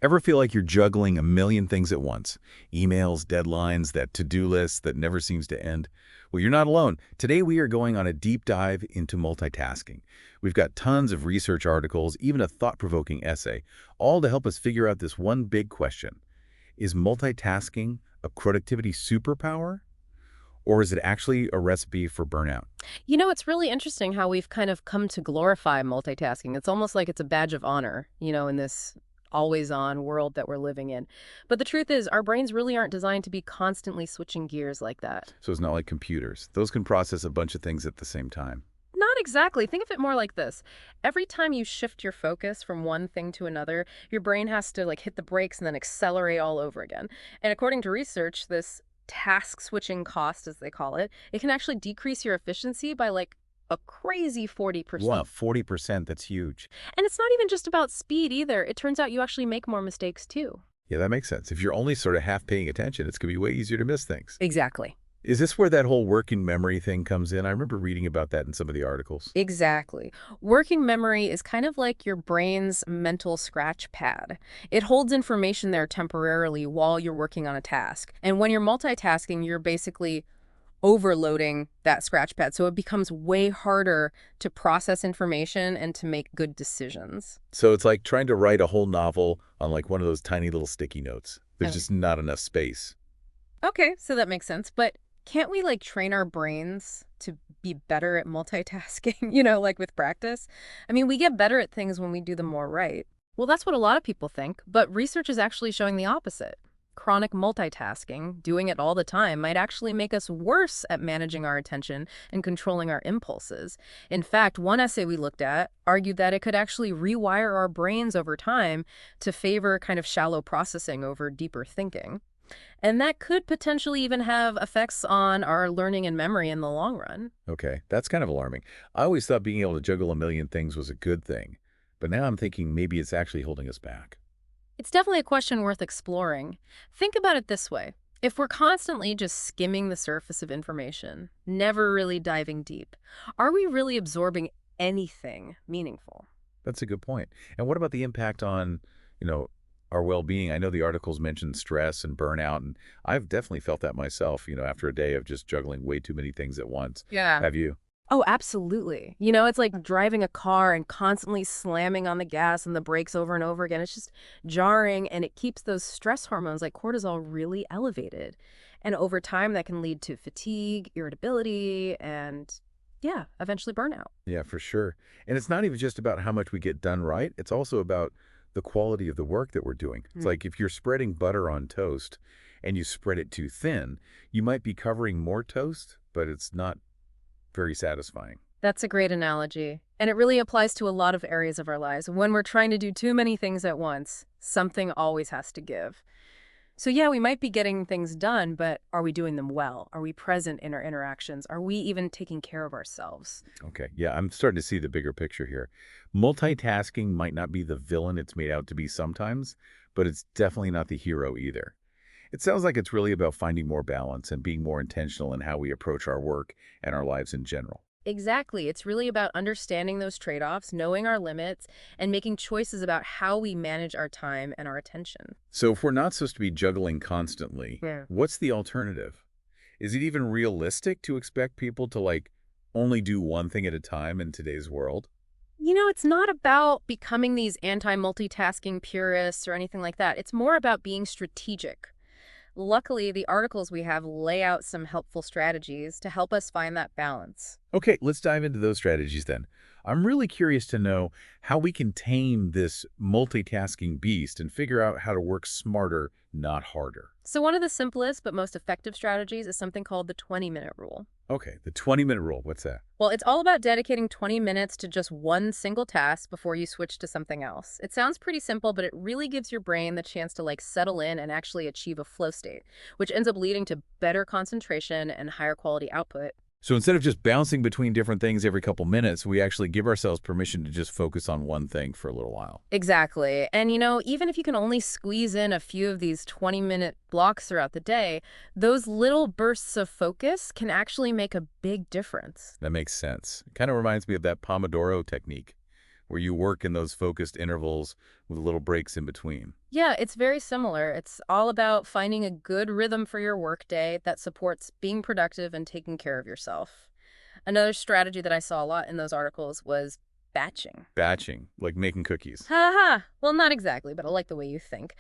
Ever feel like you're juggling a million things at once? Emails, deadlines, that to-do list that never seems to end? Well, you're not alone. Today we are going on a deep dive into multitasking. We've got tons of research articles, even a thought-provoking essay, all to help us figure out this one big question. Is multitasking a productivity superpower, or is it actually a recipe for burnout? You know, it's really interesting how we've kind of come to glorify multitasking. It's almost like it's a badge of honor, in this always on world that we're living in. But the truth is, our brains really aren't designed to be constantly switching gears like that. So it's not like computers. Those can process a bunch of things at the same time. Not exactly. Think of it more like this. Every time you shift your focus from one thing to another, your brain has to hit the brakes and then accelerate all over again. And according to research, this task switching cost, as they call it, it can actually decrease your efficiency by a crazy 40%. Wow, 40%, that's huge. And it's not even just about speed either. It turns out you actually make more mistakes too. Yeah, that makes sense. If you're only sort of half paying attention, it's going to be way easier to miss things. Exactly. Is this where that whole working memory thing comes in? I remember reading about that in some of the articles. Exactly. Working memory is kind of like your brain's mental scratch pad. It holds information there temporarily while you're working on a task. And when you're multitasking, you're basically overloading that scratch pad. So it becomes way harder to process information and to make good decisions. So it's like trying to write a whole novel on like one of those tiny little sticky notes. There's Oh. just not enough space. Okay, so that makes sense. But can't we train our brains to be better at multitasking, like with practice? I mean, we get better at things when we do them more right. Well, that's what a lot of people think, but research is actually showing the opposite. Chronic multitasking, doing it all the time, might actually make us worse at managing our attention and controlling our impulses. In fact, one essay we looked at argued that it could actually rewire our brains over time to favor kind of shallow processing over deeper thinking. And that could potentially even have effects on our learning and memory in the long run. Okay, that's kind of alarming. I always thought being able to juggle a million things was a good thing, but now I'm thinking maybe it's actually holding us back. It's definitely a question worth exploring. Think about it this way. If we're constantly just skimming the surface of information, never really diving deep, are we really absorbing anything meaningful? That's a good point. And what about the impact on, you know, our well-being? I know the articles mentioned stress and burnout, and I've definitely felt that myself, after a day of just juggling way too many things at once. Yeah. Have you? Oh, absolutely. It's like driving a car and constantly slamming on the gas and the brakes over and over again. It's just jarring, and it keeps those stress hormones like cortisol really elevated. And over time, that can lead to fatigue, irritability, and yeah, eventually burnout. Yeah, for sure. And it's not even just about how much we get done right. It's also about the quality of the work that we're doing. It's like if you're spreading butter on toast and you spread it too thin, you might be covering more toast, but it's not very satisfying. That's a great analogy. And it really applies to a lot of areas of our lives. When we're trying to do too many things at once, something always has to give. So yeah, we might be getting things done, but are we doing them well? Are we present in our interactions? Are we even taking care of ourselves? Okay, yeah, I'm starting to see the bigger picture here. Multitasking might not be the villain it's made out to be sometimes, but it's definitely not the hero either. It sounds like it's really about finding more balance and being more intentional in how we approach our work and our lives in general. Exactly. It's really about understanding those trade-offs, knowing our limits, and making choices about how we manage our time and our attention. So if we're not supposed to be juggling constantly, Yeah. what's the alternative? Is it even realistic to expect people to only do one thing at a time in today's world? It's not about becoming these anti-multitasking purists or anything like that. It's more about being strategic. Luckily, the articles we have lay out some helpful strategies to help us find that balance. Okay, let's dive into those strategies then. I'm really curious to know how we can tame this multitasking beast and figure out how to work smarter, not harder. So one of the simplest but most effective strategies is something called the 20-minute rule. Okay, the 20-minute rule, what's that? Well, it's all about dedicating 20 minutes to just one single task before you switch to something else. It sounds pretty simple, but it really gives your brain the chance to settle in and actually achieve a flow state, which ends up leading to better concentration and higher quality output. So instead of just bouncing between different things every couple minutes, we actually give ourselves permission to just focus on one thing for a little while. Exactly. And even if you can only squeeze in a few of these 20-minute blocks throughout the day, those little bursts of focus can actually make a big difference. That makes sense. It kind of reminds me of that Pomodoro technique, where you work in those focused intervals with little breaks in between. Yeah, it's very similar. It's all about finding a good rhythm for your workday that supports being productive and taking care of yourself. Another strategy that I saw a lot in those articles was batching. Batching, like making cookies. Ha ha! Well, not exactly, but I like the way you think.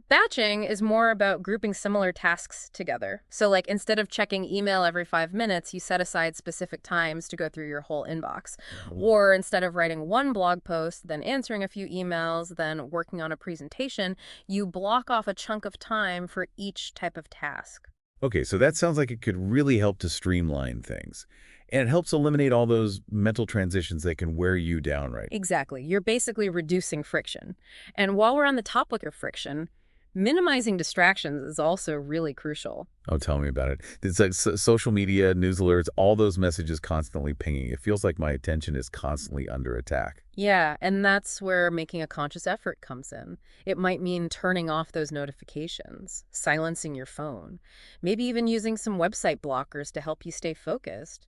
Batching is more about grouping similar tasks together. So, like, instead of checking email every 5 minutes, you set aside specific times to go through your whole inbox. Oh. Or instead of writing one blog post, then answering a few emails, then working on a presentation, you block off a chunk of time for each type of task. Okay, so that sounds like it could really help to streamline things. And it helps eliminate all those mental transitions that can wear you down, right? Exactly. You're basically reducing friction. And while we're on the topic of friction, minimizing distractions is also really crucial. Oh, tell me about it. It's like social media, news alerts, all those messages constantly pinging. It feels like my attention is constantly under attack. Yeah, and that's where making a conscious effort comes in. It might mean turning off those notifications, silencing your phone, maybe even using some website blockers to help you stay focused.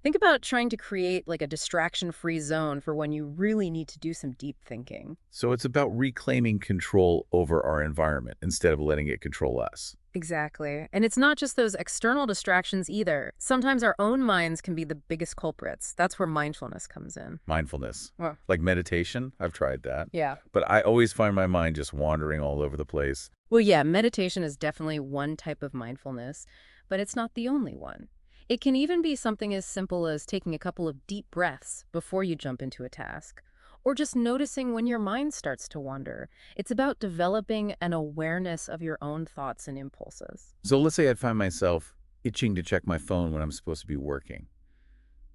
Think about trying to create like a distraction-free zone for when you really need to do some deep thinking. So it's about reclaiming control over our environment instead of letting it control us. Exactly. And it's not just those external distractions either. Sometimes our own minds can be the biggest culprits. That's where mindfulness comes in. Mindfulness. Well, Like meditation, I've tried that. yeah. But I always find my mind just wandering all over the place. Well, yeah, meditation is definitely one type of mindfulness, but it's not the only one. It can even be something as simple as taking a couple of deep breaths before you jump into a task, or just noticing when your mind starts to wander. It's about developing an awareness of your own thoughts and impulses. So let's say I find myself itching to check my phone when I'm supposed to be working.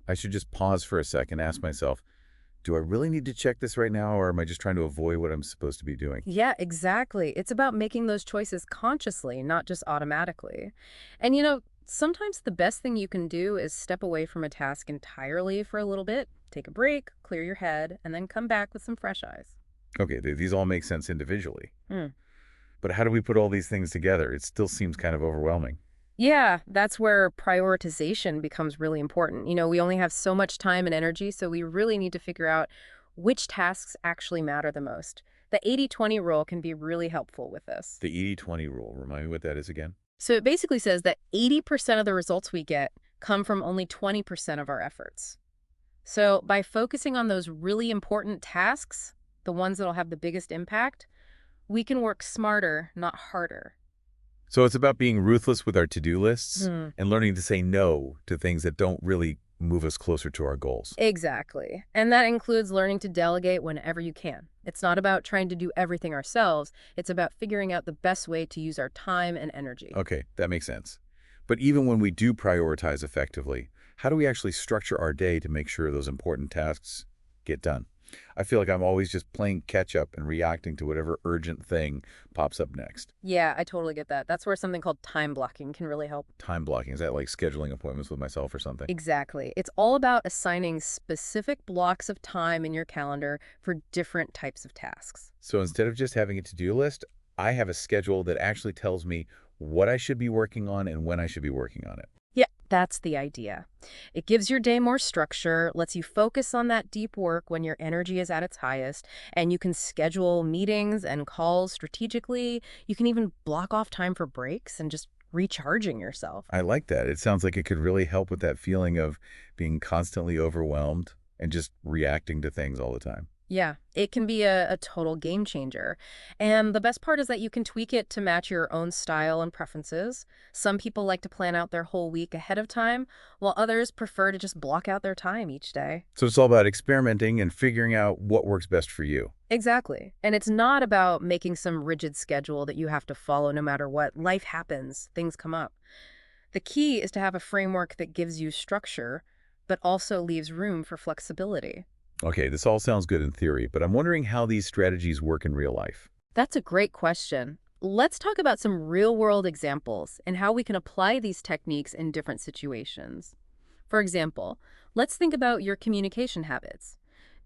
I should just pause for a second, ask myself, do I really need to check this right now, or am I just trying to avoid what I'm supposed to be doing? Yeah, exactly. It's about making those choices consciously, not just automatically. And sometimes the best thing you can do is step away from a task entirely for a little bit, take a break, clear your head, and then come back with some fresh eyes. Okay, these all make sense individually. Hmm. But how do we put all these things together? It still seems kind of overwhelming. Yeah, that's where prioritization becomes really important. We only have so much time and energy, so we really need to figure out which tasks actually matter the most. The 80-20 rule can be really helpful with this. The 80-20 rule, remind me what that is again? So it basically says that 80% of the results we get come from only 20% of our efforts. So by focusing on those really important tasks, the ones that'll have the biggest impact, we can work smarter, not harder. So it's about being ruthless with our to-do lists Hmm. and learning to say no to things that don't really move us closer to our goals. Exactly. And that includes learning to delegate whenever you can. It's not about trying to do everything ourselves. It's about figuring out the best way to use our time and energy. Okay, that makes sense. But even when we do prioritize effectively, how do we actually structure our day to make sure those important tasks get done? I feel like I'm always just playing catch up and reacting to whatever urgent thing pops up next. Yeah, I totally get that. That's where something called time blocking can really help. Time blocking, is that like scheduling appointments with myself or something? Exactly. It's all about assigning specific blocks of time in your calendar for different types of tasks. So instead of just having a to-do list, I have a schedule that actually tells me what I should be working on and when I should be working on it. Yeah, that's the idea. It gives your day more structure, lets you focus on that deep work when your energy is at its highest, and you can schedule meetings and calls strategically. You can even block off time for breaks and just recharging yourself. I like that. It sounds like it could really help with that feeling of being constantly overwhelmed and just reacting to things all the time. Yeah, it can be a total game changer. And the best part is that you can tweak it to match your own style and preferences. Some people like to plan out their whole week ahead of time, while others prefer to just block out their time each day. So it's all about experimenting and figuring out what works best for you. Exactly. And it's not about making some rigid schedule that you have to follow no matter what. Life happens, things come up. The key is to have a framework that gives you structure, but also leaves room for flexibility. Okay, this all sounds good in theory, but I'm wondering how these strategies work in real life. That's a great question. Let's talk about some real-world examples and how we can apply these techniques in different situations. For example, let's think about your communication habits.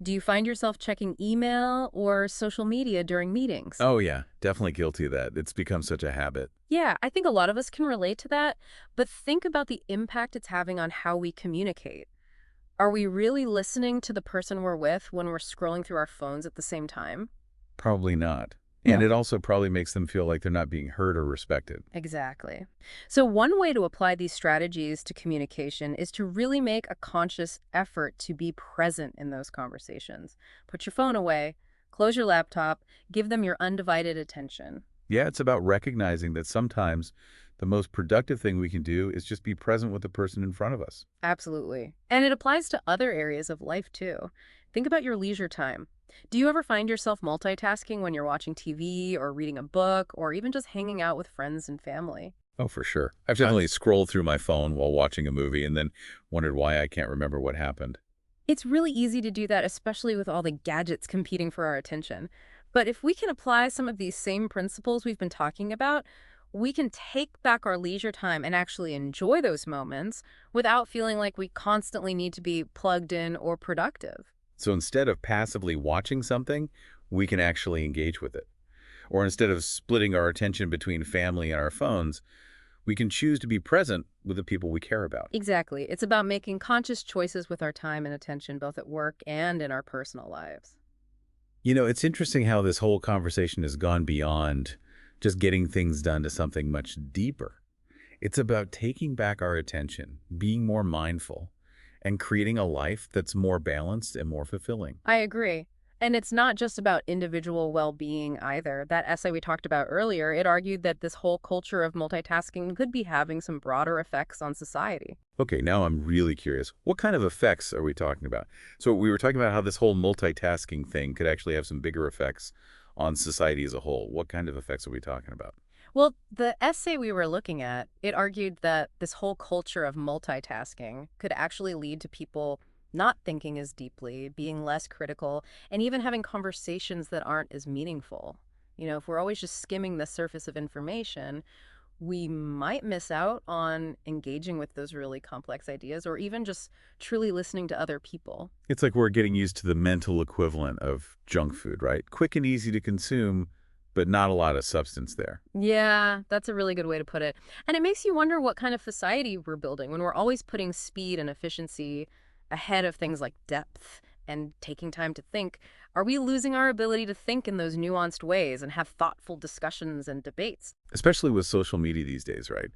Do you find yourself checking email or social media during meetings? Oh yeah, definitely guilty of that. It's become such a habit. Yeah, I think a lot of us can relate to that, but think about the impact it's having on how we communicate. Are we really listening to the person we're with when we're scrolling through our phones at the same time? Probably not. And No. it also probably makes them feel like they're not being heard or respected. Exactly. So, one way to apply these strategies to communication is to really make a conscious effort to be present in those conversations. Put your phone away, close your laptop, give them your undivided attention. Yeah, it's about recognizing that sometimes the most productive thing we can do is just be present with the person in front of us. Absolutely. And it applies to other areas of life too. Think about your leisure time. Do you ever find yourself multitasking when you're watching TV or reading a book or even just hanging out with friends and family? Oh, for sure. I've definitely scrolled through my phone while watching a movie and then wondered why I can't remember what happened. It's really easy to do that, especially with all the gadgets competing for our attention. But if we can apply some of these same principles we've been talking about, we can take back our leisure time and actually enjoy those moments without feeling like we constantly need to be plugged in or productive. So instead of passively watching something, we can actually engage with it. Or instead of splitting our attention between family and our phones, we can choose to be present with the people we care about. Exactly. It's about making conscious choices with our time and attention, both at work and in our personal lives. You know, it's interesting how this whole conversation has gone beyond just getting things done to something much deeper. It's about taking back our attention, being more mindful, and creating a life that's more balanced and more fulfilling. I agree. And it's not just about individual well-being either. That essay we talked about earlier, it argued that this whole culture of multitasking could be having some broader effects on society. Okay, now I'm really curious. What kind of effects are we talking about? So we were talking about how this whole multitasking thing could actually have some bigger effects on society as a whole. What kind of effects are we talking about? Well, the essay we were looking at, it argued that this whole culture of multitasking could actually lead to people not thinking as deeply, being less critical, and even having conversations that aren't as meaningful. If we're always just skimming the surface of information, we might miss out on engaging with those really complex ideas or even just truly listening to other people. It's like we're getting used to the mental equivalent of junk food, right? Quick and easy to consume, but not a lot of substance there. Yeah, that's a really good way to put it. And it makes you wonder what kind of society we're building when we're always putting speed and efficiency ahead of things like depth and taking time to think. Are we losing our ability to think in those nuanced ways and have thoughtful discussions and debates? Especially with social media these days, right?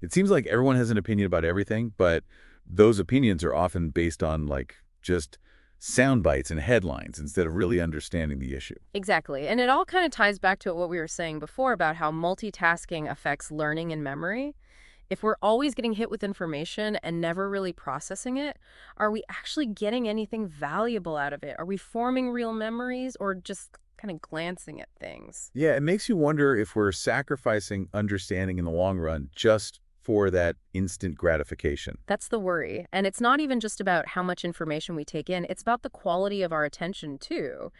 It seems like everyone has an opinion about everything, but those opinions are often based on like just sound bites and headlines instead of really understanding the issue. Exactly. And it all kind of ties back to what we were saying before about how multitasking affects learning and memory. If we're always getting hit with information and never really processing it, are we actually getting anything valuable out of it? Are we forming real memories or just kind of glancing at things? Yeah, it makes you wonder if we're sacrificing understanding in the long run just for that instant gratification. That's the worry. And it's not even just about how much information we take in, it's about the quality of our attention, too.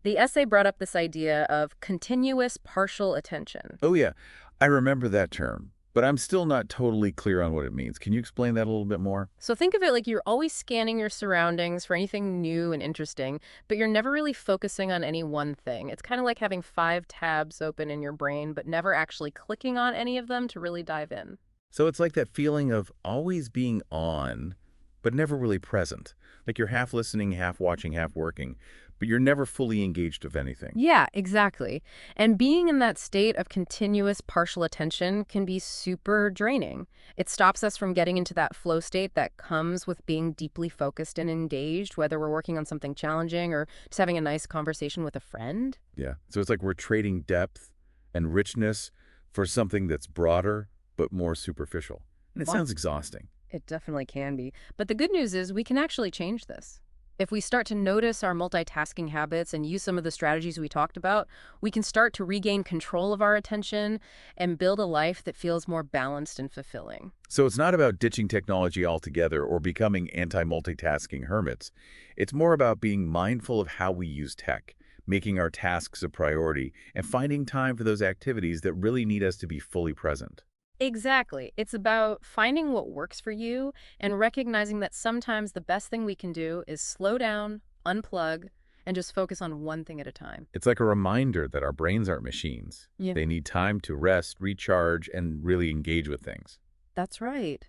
The essay brought up this idea of continuous partial attention. Oh yeah, I remember that term, but I'm still not totally clear on what it means. Can you explain that a little bit more? So think of it like you're always scanning your surroundings for anything new and interesting, but you're never really focusing on any one thing. It's kind of like having 5 tabs open in your brain, but never actually clicking on any of them to really dive in. So it's like that feeling of always being on, but never really present. Like you're half listening, half watching, half working, but you're never fully engaged of anything. Yeah, exactly. And being in that state of continuous partial attention can be super draining. It stops us from getting into that flow state that comes with being deeply focused and engaged, whether we're working on something challenging or just having a nice conversation with a friend. Yeah. So it's like we're trading depth and richness for something that's broader, but more superficial. And it Well, sounds exhausting. it definitely can be. But the good news is we can actually change this. If we start to notice our multitasking habits and use some of the strategies we talked about, we can start to regain control of our attention and build a life that feels more balanced and fulfilling. So it's not about ditching technology altogether or becoming anti-multitasking hermits. It's more about being mindful of how we use tech, making our tasks a priority, and finding time for those activities that really need us to be fully present. Exactly. It's about finding what works for you and recognizing that sometimes the best thing we can do is slow down, unplug, and just focus on one thing at a time. It's like a reminder that our brains aren't machines. Yeah. They need time to rest, recharge, and really engage with things. That's right.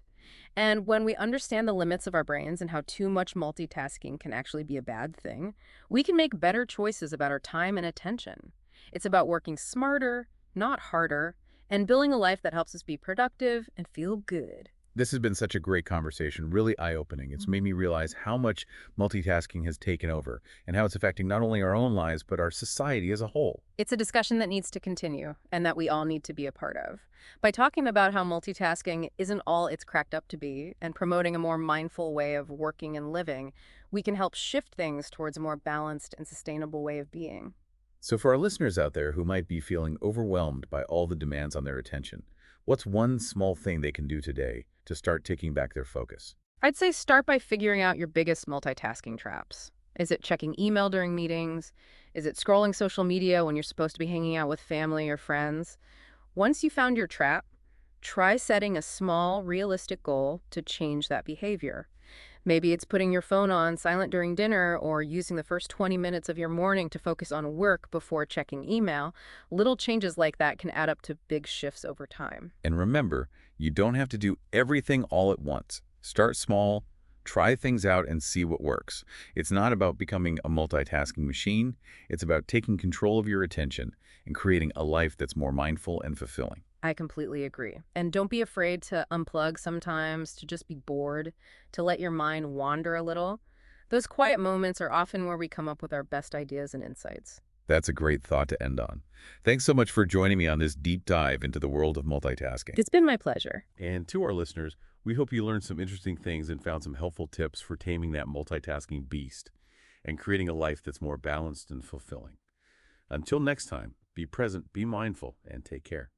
And when we understand the limits of our brains and how too much multitasking can actually be a bad thing, we can make better choices about our time and attention. It's about working smarter, not harder, and building a life that helps us be productive and feel good. This has been such a great conversation, really eye-opening. It's made me realize how much multitasking has taken over and how it's affecting not only our own lives, but our society as a whole. It's a discussion that needs to continue and that we all need to be a part of. By talking about how multitasking isn't all it's cracked up to be and promoting a more mindful way of working and living, we can help shift things towards a more balanced and sustainable way of being. So for our listeners out there who might be feeling overwhelmed by all the demands on their attention, what's one small thing they can do today to start taking back their focus? I'd say start by figuring out your biggest multitasking traps. Is it checking email during meetings? Is it scrolling social media when you're supposed to be hanging out with family or friends? Once you found your trap, try setting a small, realistic goal to change that behavior. Maybe it's putting your phone on silent during dinner or using the first 20 minutes of your morning to focus on work before checking email. Little changes like that can add up to big shifts over time. And remember, you don't have to do everything all at once. Start small, try things out, and see what works. It's not about becoming a multitasking machine. It's about taking control of your attention and creating a life that's more mindful and fulfilling. I completely agree. And don't be afraid to unplug sometimes, to just be bored, to let your mind wander a little. Those quiet moments are often where we come up with our best ideas and insights. That's a great thought to end on. Thanks so much for joining me on this deep dive into the world of multitasking. It's been my pleasure. And to our listeners, we hope you learned some interesting things and found some helpful tips for taming that multitasking beast and creating a life that's more balanced and fulfilling. Until next time, be present, be mindful, and take care.